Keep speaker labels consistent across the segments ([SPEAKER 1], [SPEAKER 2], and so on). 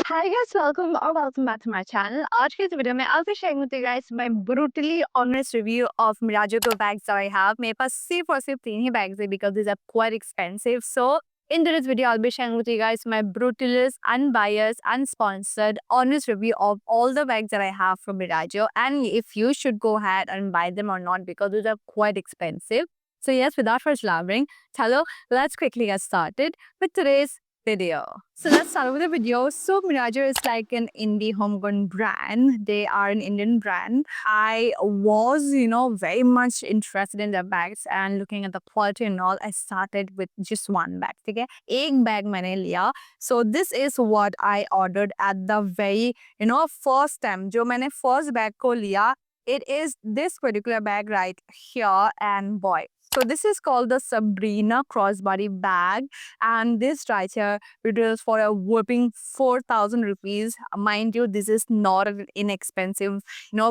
[SPEAKER 1] Hi guys, welcome back to my channel. आज के इस वीडियो में I'll be sharing with you guys my brutally honest review of Mirajo Go bags that I have. मेरे पास सिर्फ और सिर्फ 3 ही bags है because these are quite expensive. So in today's video, I'll be sharing with you guys my brutalist, unbiased, unsponsored, honest review of all the bags that I have from Mirajo, and if you should go ahead and buy them or not because these are quite expensive. So yes, without further blabbering, hello, let's quickly get started with today's video. So let's start with the video. So Mirajo is like an indie homegrown brand. They are an Indian brand. I was, very much interested in their bags and looking at the quality and all. I started with just one bag. Okay, एक bag मैंने लिया. So this is what I ordered at the very, first time. जो मैंने first bag को लिया, it is this particular bag right here, and boy. So this is called the Sabrina crossbody bag, and this right here retails for a whopping 4,000 rupees. Mind you, this is not an inexpensive,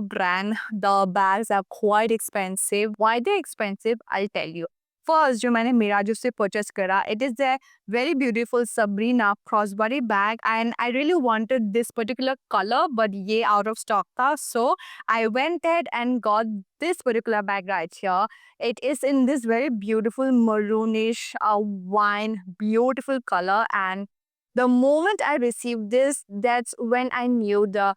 [SPEAKER 1] brand. The bags are quite expensive. Why they're expensive? I'll tell you. First, जो मैंने Mirajo से purchase करा, it is the very beautiful Sabrina crossbody bag, and I really wanted this particular color, but ये out of stock था. So I went ahead and got this particular bag right here. It is in this very beautiful maroonish wine, beautiful color, and the moment I received this, that's when I knew the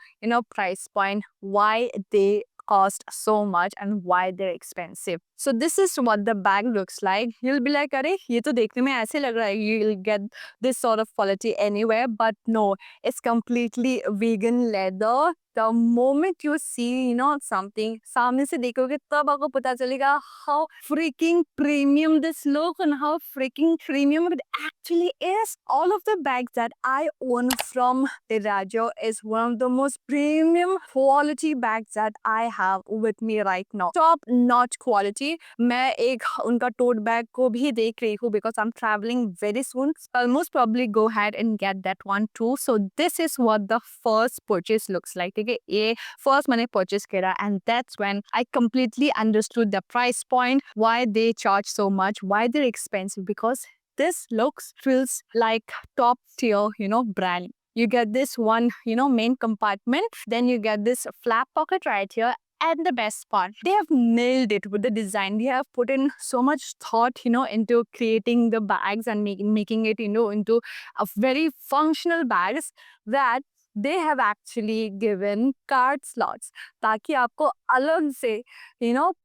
[SPEAKER 1] price point, why they cost so much and why they're expensive. So this is what the bag looks like. You'll be like, "अरे ये तो देखने में ऐसे लग रहा है, you'll get this sort of quality anywhere," but no, it's completely vegan leather. The moment you see, something, सामने से देखोगे तब आपको पता चलेगा how freaking premium this look and how freaking premium it actually is. All of the bags that I own from Mirajo is one of the most premium quality bags that I have with me right now. Top notch quality. मैं एक उनका tote bag को भी देख रही हूँ because I'm traveling very soon. I'll most probably go ahead and get that one too. So this is what the first purchase looks like. ठीक है, ये first मैंने purchase करा, and that's when I completely understood the price point, why they charge so much, why they're expensive, because this looks feels like top tier, brand. You get this one, main compartment, then you get this flap pocket right here. And the best part, they have nailed it with the design. They have put in so much thought, into creating the bags and making it, into a very functional bags that they have actually given card slots ताकि आपको अलग से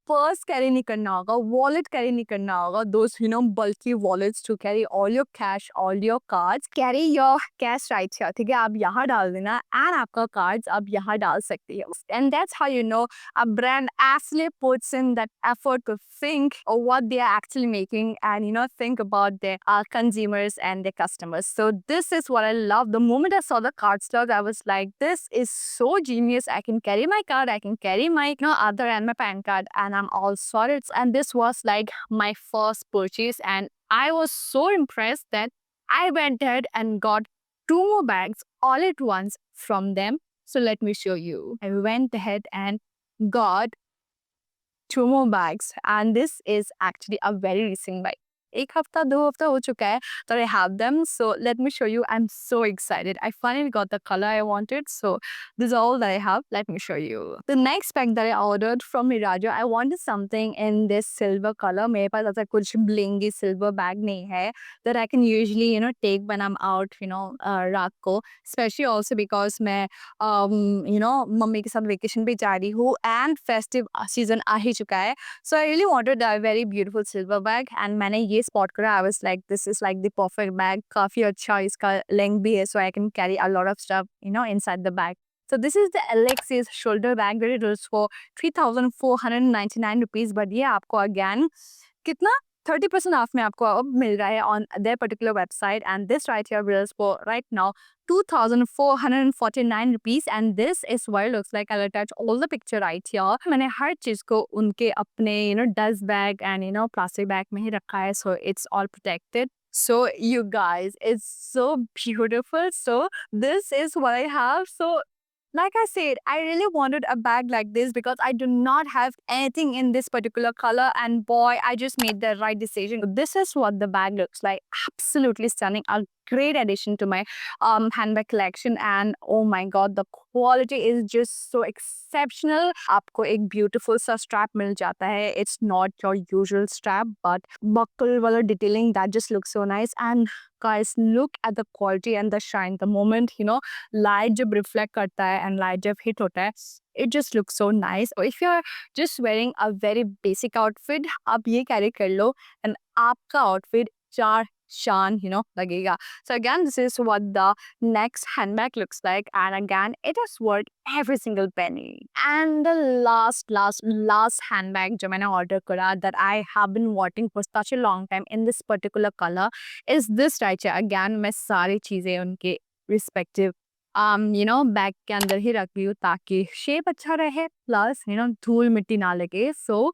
[SPEAKER 1] purse carry नहीं करना होगा, wallet carry नहीं करना होगा, those bulky wallets to carry all your cash, all your cards. Carry your cash right here. ठीक है, आप यहाँ डाल देना and आपका cards आप यहाँ डाल सकते हो. And that's how a brand actually puts in that effort to think of what they are actually making and think about their consumers and their customers. So this is what I love. The moment I saw the card slot, I was like, this is so genius. I can carry my card, I can carry my Aadhaar and my PAN card, and I'm all sorted. And this was like my first purchase, and I was so impressed that I went ahead and got 2 more bags all at once from them. So let me show you. I went ahead and got 2 more bags, and this is actually a very recent bag. एक हफ्ता 2 हफ्ता हो चुका है that I have them. So let me show you. I'm so excited. I finally got the color I wanted. So this is all that I have. Let me show you. The next bag that I ordered from Mirajo, I wanted something in this silver color. मेरे पास ऐसा कुछ blingy silver bag नहीं है that I can usually take when I'm out रात को. Especially also because मैं mummy के साथ vacation पे जा रही हूँ and festive season आ ही चुका है. So I really wanted a very beautiful silver bag, and मैंने ये spot करा. I was like, this is like the perfect bag. काफी अच्छा इसका length भी है, so I can carry a lot of stuff, inside the bag. So this is the Alexis shoulder bag that it was for 3,499 rupees. But ये आपको again कितना 30% off में आपको अब मिल रहा है on their particular website, and this right here is for right now 2,449 rupees, and this is what it looks like. I'll attach all the picture right here. मैंने हर चीज को उनके अपने dust bag and plastic bag में ही रखा है, so it's all protected. So you guys, it's so beautiful. So this is what I have. So like I said, I really wanted a bag like this because I do not have anything in this particular color, and boy, I just made the right decision. This is what the bag looks like. Absolutely stunning. I'll great addition to my handbag collection, and oh my god, the quality is just so exceptional. आपको एक beautiful सा strap मिल जाता है. It's not your usual strap, but buckle वाला detailing that just looks so nice. And guys, look at the quality and the shine. The moment light जब reflect करता है and light जब hit होता है, it just looks so nice. Or if you're just wearing a very basic outfit, आप ये carry कर लो and आपका outfit चार शान लगेगा. So again, this is what the next handbag looks like, and again, it is worth every single penny. And the last handbag जो मैंने order करा, that I have been wanting for such a long time in this particular color, is this right here. Again, मैं सारी चीजें उनके respective bag के अंदर ही रख रही हूँ ताकि शेप अच्छा रहे, प्लस धूल मिट्टी ना लगे. So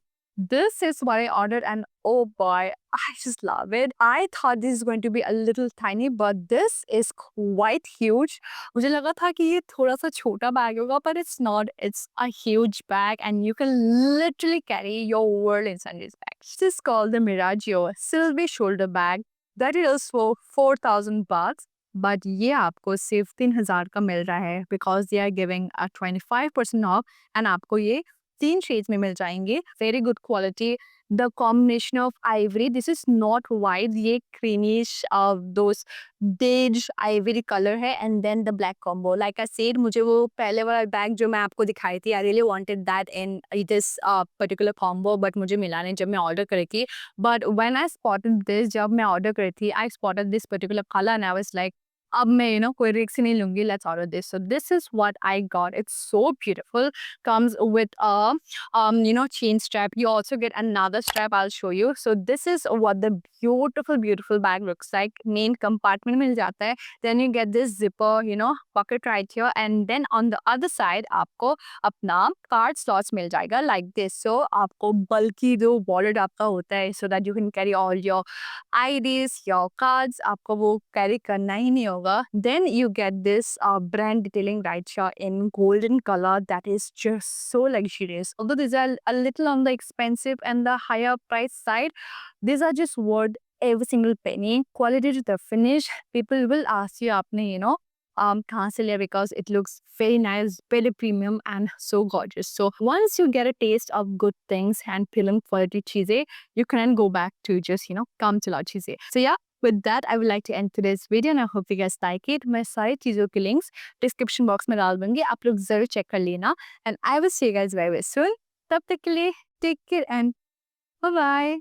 [SPEAKER 1] this is what I ordered, and oh boy, I just love it. I thought this is going to be a little tiny, but this is quite huge. मुझे लगा था कि ये थोड़ा सा छोटा बैग होगा, but it's not. It's a huge bag, and you can literally carry your world inside this bag. This is called the Miraggio Sylvie shoulder bag. That is for 4,000 bucks. But ये आपको सिर्फ 3,000 का मिल रहा है, because they are giving a 25% off. And आपको ये 3 shades में मिल जाएंगे. Very good quality. The combination of ivory, this is not white, ये creamish those beige ivory colour है, and then the black combo. Like I said, मुझे वो पहले वाला बैग जो मैं आपको दिखाई थी, I really wanted that in this particular combo, but मुझे मिला नहीं जब मैं ऑर्डर करी थी. But when I spotted this, जब मैं ऑर्डर करी थी, आई spotted this particular colour and I was like, अब मैं कोई रिस्क नहीं लूंगी, let's order this. So this is what I got. It's so beautiful. Comes with a chain strap. You also get another strap, I'll show you. So this is what the beautiful bag looks like. Main compartment मिल जाता है. Then you get this zipper pocket right here, and then on the other side आपको अपना card slots मिल जाएगा like this. So आपको bulky जो wallet आपका होता है, so that you can carry all your IDs, your cards, आपको वो carry करना ही नहीं होगा. Then you get this brand detailing right here in golden color that is just so luxurious. Although these are a little on the expensive and the higher price side, these are just worth every single penny. Quality to the finish, people will ask you आपने कहाँ से लिया, because it looks very nice, very premium and so gorgeous. So once you get a taste of good things and premium quality चीजें, you can go back to just come to love चीजें. So yeah, with that, I would like to end today's video and I hope you guys like it. मैं सारी चीज़ों के links description box में डाल दूंगी, आप लोग जरूर check कर लेना. And I will see you guys very soon. तब तक के लिए take care and bye bye.